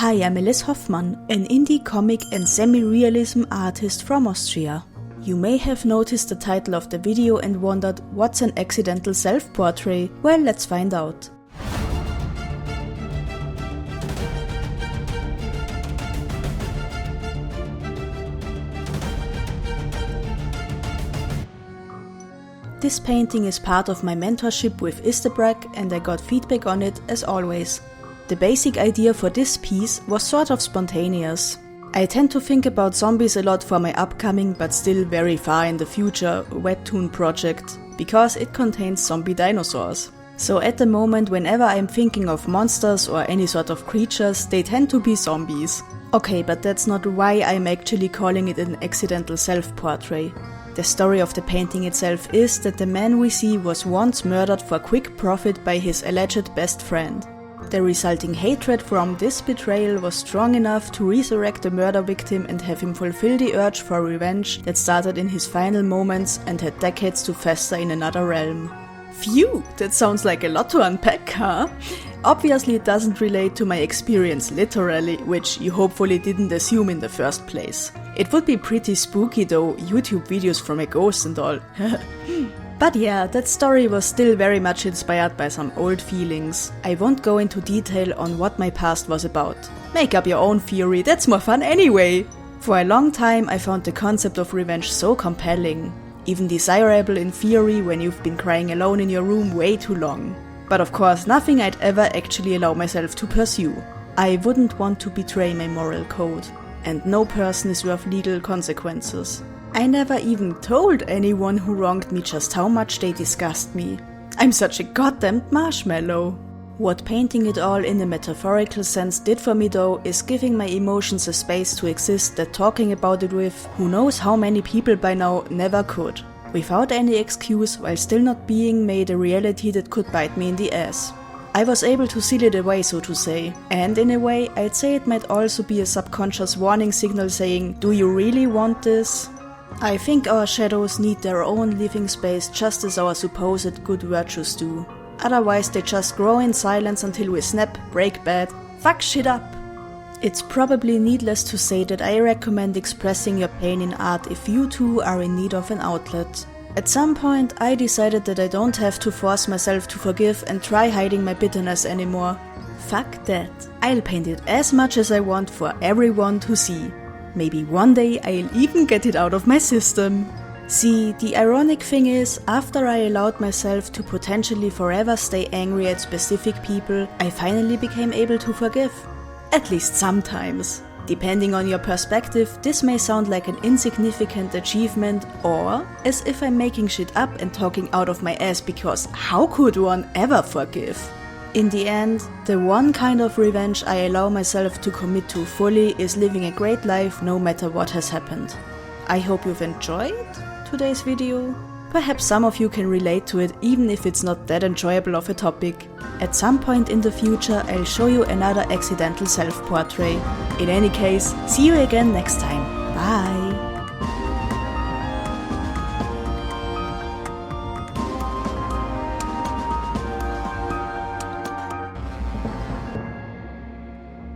Hi, I'm Alice Hoffmann, an indie comic and semi-realism artist from Austria. You may have noticed the title of the video and wondered, what's an accidental self-portrait? Well, let's find out. This painting is part of my mentorship with Istebrek and I got feedback on it as always. The basic idea for this piece was sort of spontaneous. I tend to think about zombies a lot for my upcoming but still very far in the future webtoon project, because it contains zombie dinosaurs. So at the moment, whenever I'm thinking of monsters or any sort of creatures, they tend to be zombies. Okay, but that's not why I'm actually calling it an accidental self-portrait. The story of the painting itself is that the man we see was once murdered for quick profit by his alleged best friend. The resulting hatred from this betrayal was strong enough to resurrect the murder victim and have him fulfill the urge for revenge that started in his final moments and had decades to fester in another realm. Phew, that sounds like a lot to unpack, huh? Obviously it doesn't relate to my experience literally, which you hopefully didn't assume in the first place. It would be pretty spooky though, YouTube videos from a ghost and all. But yeah, that story was still very much inspired by some old feelings. I won't go into detail on what my past was about. Make up your own theory, that's more fun anyway! For a long time I found the concept of revenge so compelling. Even desirable in theory when you've been crying alone in your room way too long. But of course nothing I'd ever actually allow myself to pursue. I wouldn't want to betray my moral code. And no person is worth legal consequences. I never even told anyone who wronged me just how much they disgust me. I'm such a goddamn marshmallow. What painting it all in a metaphorical sense did for me though is giving my emotions a space to exist that talking about it with who knows how many people by now never could. Without any excuse, while still not being made a reality that could bite me in the ass. I was able to seal it away, so to say, and in a way I'd say it might also be a subconscious warning signal saying, do you really want this? I think our shadows need their own living space just as our supposed good virtues do. Otherwise they just grow in silence until we snap, break bad, fuck shit up. It's probably needless to say that I recommend expressing your pain in art if you too are in need of an outlet. At some point I decided that I don't have to force myself to forgive and try hiding my bitterness anymore. Fuck that. I'll paint it as much as I want for everyone to see. Maybe one day I'll even get it out of my system. See, the ironic thing is, after I allowed myself to potentially forever stay angry at specific people, I finally became able to forgive. At least sometimes. Depending on your perspective, this may sound like an insignificant achievement, or as if I'm making shit up and talking out of my ass because how could one ever forgive? In the end, the one kind of revenge I allow myself to commit to fully is living a great life no matter what has happened. I hope you've enjoyed today's video. Perhaps some of you can relate to it even if it's not that enjoyable of a topic. At some point in the future I'll show you another accidental self-portrait. In any case, see you again next time. Bye!